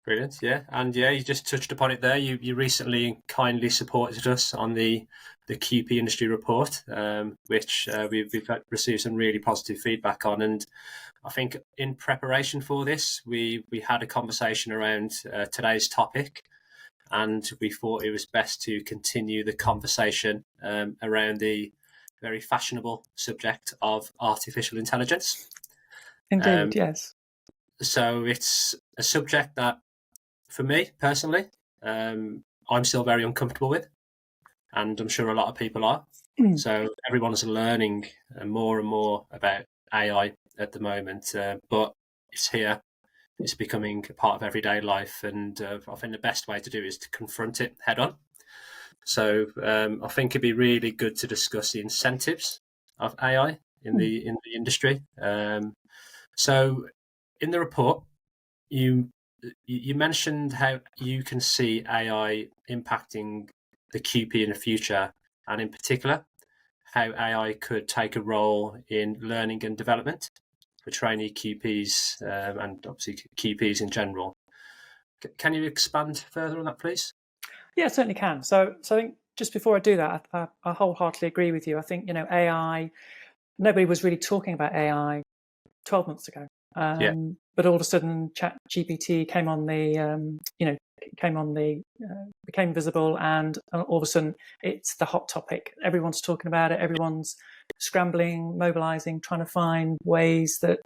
Brilliant, yeah. And yeah, you just touched upon it there. You recently kindly supported us on the QP industry report, which we've received some really positive feedback on. And I think in preparation for this, we had a conversation around today's topic, and we thought it was best to continue the conversation around the very fashionable subject of artificial intelligence. Indeed, yes. So it's a subject that, for me personally, I'm still very uncomfortable with, and I'm sure a lot of people are. So everyone's learning more and more about AI at the moment, but it's here. It's becoming a part of everyday life, and I think the best way to do it is to confront it head on. So I think it'd be really good to discuss the incentives of AI in the industry. So in the report, you mentioned how you can see AI impacting the QP in the future, and in particular, how AI could take a role in learning and development for trainee QPs and obviously QPs in general. Can you expand further on that, please? Yeah, I certainly can. So I think just before I do that, I wholeheartedly agree with you. I think, AI, nobody was really talking about AI 12 months ago. But all of a sudden, ChatGPT became visible, and all of a sudden, it's the hot topic. Everyone's talking about it. Everyone's scrambling, mobilizing, trying to find ways that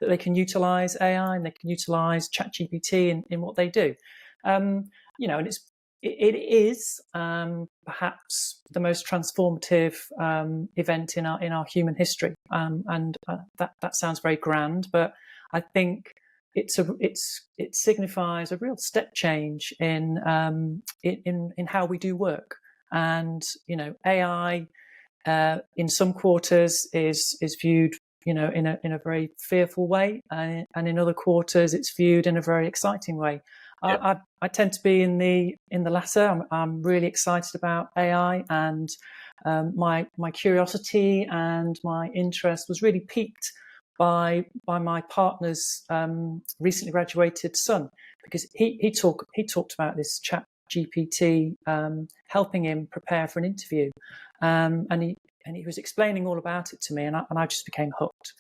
they can utilize AI and they can utilize ChatGPT in what they do. And it is perhaps the most transformative event in our human history, and that sounds very grand, but I think it signifies a real step change in how we do work. And AI in some quarters is viewed in a very fearful way, and in other quarters it's viewed in a very exciting way. Yeah. I tend to be in the latter. I'm really excited about AI, and my curiosity and my interest was really piqued by my partner's recently graduated son, because he talked about this ChatGPT helping him prepare for an interview, and he was explaining all about it to me, and I just became hooked.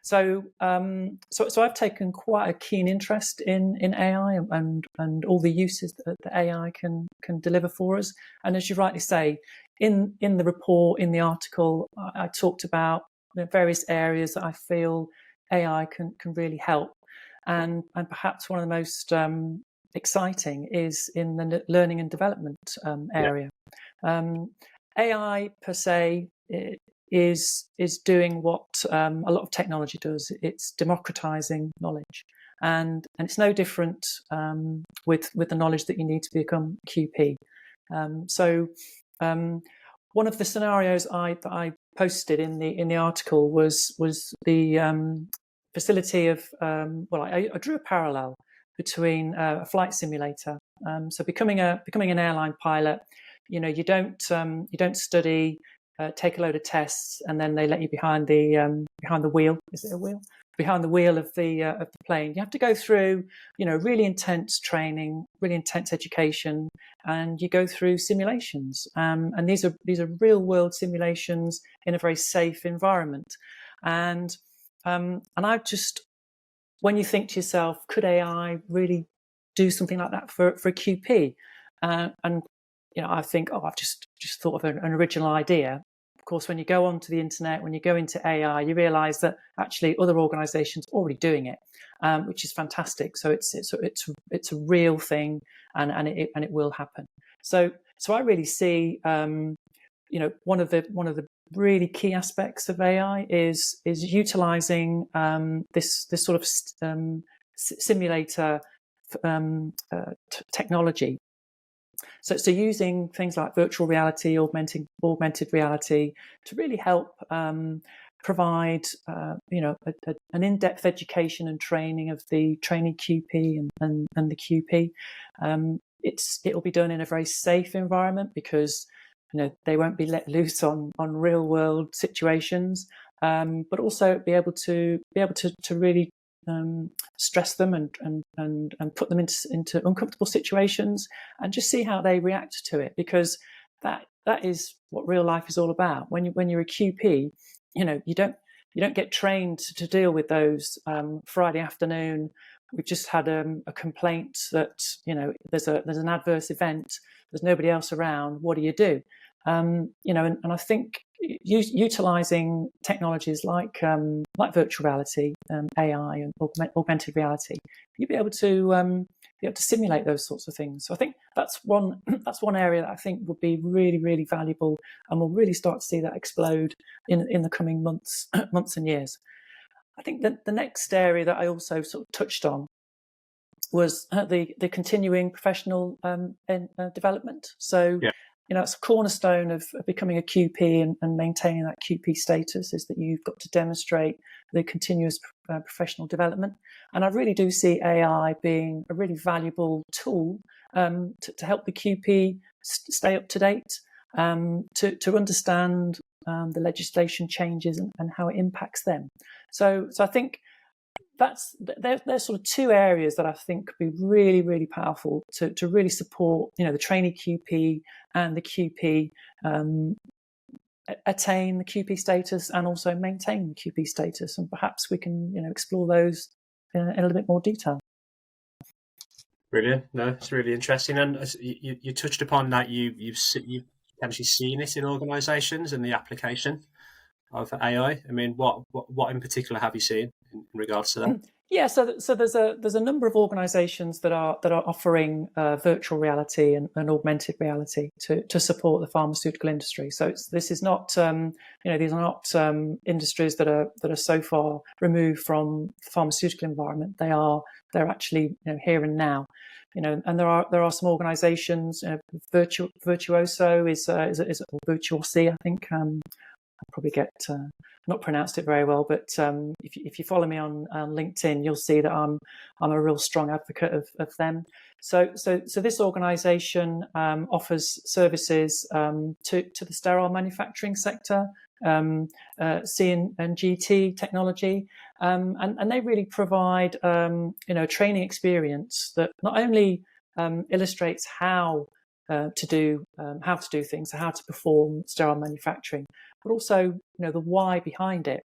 So I've taken quite a keen interest in AI and all the uses that AI can deliver for us. And as you rightly say, in the report, in the article, I talked about various areas that I feel AI can really help. And perhaps one of the most exciting is in the learning and development area. AI per se is doing what a lot of technology does. It's democratizing knowledge, and it's no different with the knowledge that you need to become QP. One of the scenarios that I posted in the article was the facility of I drew a parallel between a flight simulator. So becoming an airline pilot, you don't study. Take a load of tests, and then they let you behind the wheel. Is it a wheel? Behind the wheel of the plane. You have to go through, really intense training, really intense education, and you go through simulations. And these are real world simulations in a very safe environment. And I just, when you think to yourself, could AI really do something like that for a QP? I think, I've just thought of an original idea. Of course, when you go onto the internet, when you go into AI, you realise that actually other organisations are already doing it, which is fantastic. So it's a real thing, and it will happen. So I really see, one of the really key aspects of AI is utilising this sort of simulator technology. So using things like virtual reality, augmented reality to really help provide an in-depth education and training of the trainee QP and the QP. It'll be done in a very safe environment, because they won't be let loose on real world situations, but also be able to really stress them and put them into uncomfortable situations and just see how they react to it, because that is what real life is all about. When you're a QP, you don't get trained to deal with those. Friday afternoon, we've just had a complaint that there's an adverse event. There's nobody else around. What do? And I think utilizing technologies like virtual reality, AI, and augmented reality, you'll be able to simulate those sorts of things. So I think that's one area that I think would be really, really valuable, and we'll really start to see that explode in the coming months and years. I think that the next area that I also sort of touched on was the continuing professional development. So, it's a cornerstone of becoming a QP and maintaining that QP status, is that you've got to demonstrate the continuous professional development. And I really do see AI being a really valuable tool to help the QP stay up to date, to understand the legislation changes and how it impacts them. So I think there's sort of two areas that I think could be really, really powerful to really support, the trainee QP and the QP attain the QP status and also maintain the QP status. And perhaps we can, explore those in a little bit more detail. Brilliant. No, it's really interesting. And you touched upon that you've actually seen it in organisations and the application of AI. I mean, what in particular have you seen in regards to that? Yeah, so there's a number of organisations that are offering virtual reality and augmented reality to support the pharmaceutical industry. So this is not these are not industries that are so far removed from the pharmaceutical environment. They're actually here and now. And there are some organisations. Virtuoso is or Virtuosi, I think. I'll probably get not pronounced it very well, but if you follow me on LinkedIn, you'll see that I'm a real strong advocate of them. So this organisation offers services to the sterile manufacturing sector, C and GT technology, and they really provide training experience that not only illustrates how to do things, how to perform sterile manufacturing, but also the why behind it.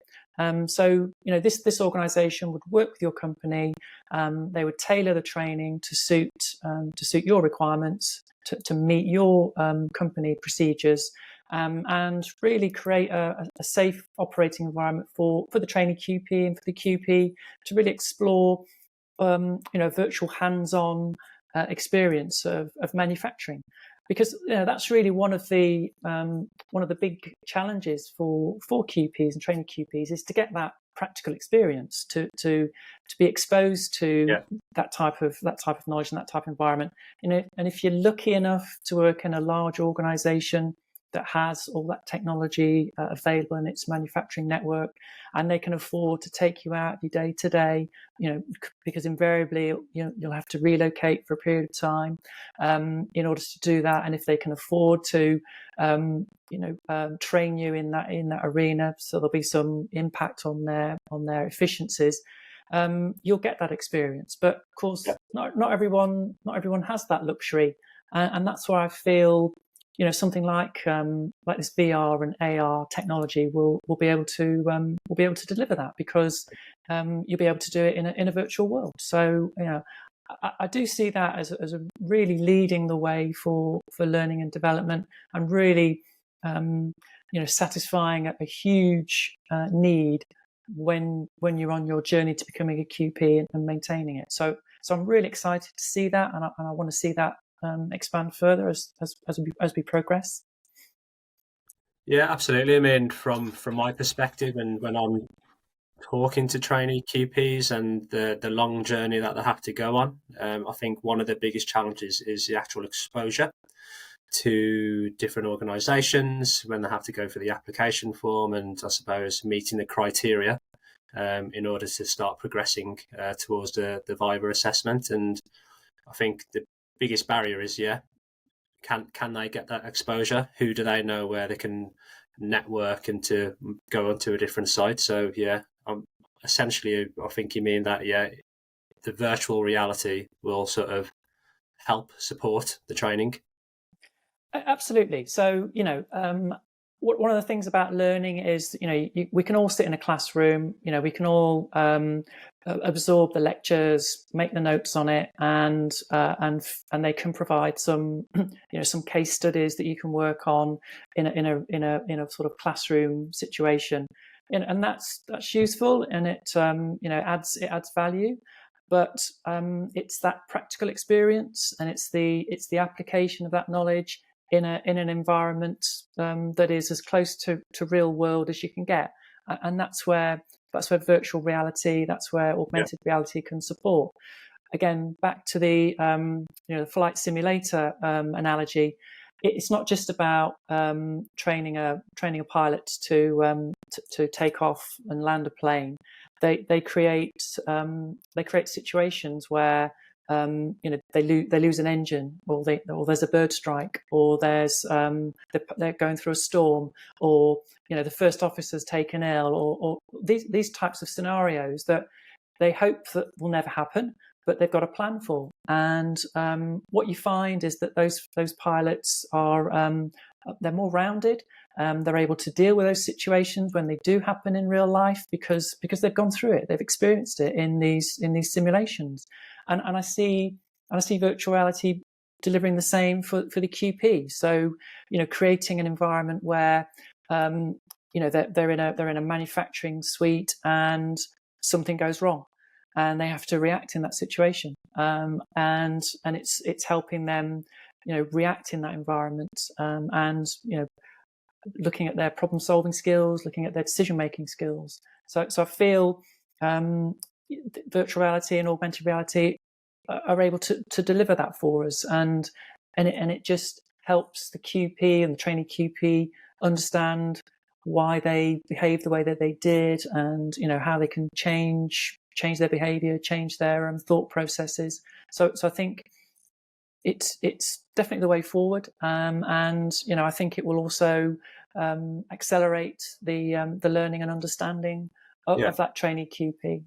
So this organisation would work with your company. They would tailor the training to suit your requirements, to meet your company procedures, and really create a safe operating environment for the trainee QP and for the QP to really explore virtual hands-on experience of manufacturing, because that's really one of the big challenges for QPs and trainee QPs, is to get that practical experience, to be exposed to that type of knowledge and that type of environment. And if you're lucky enough to work in a large organisation that has all that technology available in its manufacturing network, and they can afford to take you out your day to day, because invariably you'll have to relocate for a period of time in order to do that. And if they can afford to train you in that arena, so there'll be some impact on their efficiencies, you'll get that experience. But of course, not everyone has that luxury, and that's why I feel something like this VR and AR technology will be able to deliver that, because you'll be able to do it in a virtual world. So I do see that as a really leading the way for learning and development, and really satisfying a huge need when you're on your journey to becoming a QP and maintaining it. So I'm really excited to see that, and I want to see that expand further as we progress. Yeah, absolutely. I mean, from my perspective, and when I'm talking to trainee QPs and the long journey that they have to go on, I think one of the biggest challenges is the actual exposure to different organisations when they have to go for the application form, and I suppose meeting the criteria in order to start progressing towards the Viva assessment. And I think the biggest barrier is can they get that exposure? Who do they know where they can network and to go onto a different site? So essentially, I think you mean that, yeah, the virtual reality will sort of help support the training. Absolutely. So, one of the things about learning is, we can all sit in a classroom, we can all absorb the lectures, make the notes on it, and they can provide some, some case studies that you can work on in a sort of classroom situation, and that's useful, and it adds value. But it's that practical experience, and it's the application of that knowledge in an environment that is as close to real world as you can get, and that's where virtual reality, that's where augmented reality can support. Again, back to the the flight simulator analogy. It's not just about training a pilot to take off and land a plane. They create situations where they lose an engine, or there's a bird strike, or there's they're going through a storm, or the first officer's taken ill, or these types of scenarios that they hope that will never happen, but they've got a plan for. And what you find is that those pilots are they're more rounded. They're able to deal with those situations when they do happen in real life because they've gone through it, they've experienced it in these simulations. And I see virtual reality delivering the same for the QP. So creating an environment where they're in a manufacturing suite and something goes wrong, and they have to react in that situation. And it's helping them react in that environment, and looking at their problem solving skills, looking at their decision making skills. So I feel virtual reality and augmented reality are able to deliver that for us, and it just helps the QP and the trainee QP understand why they behaved the way that they did, and how they can change their behavior, change their thought processes. So I think it's definitely the way forward, and I think it will also accelerate the learning and understanding of that trainee QP.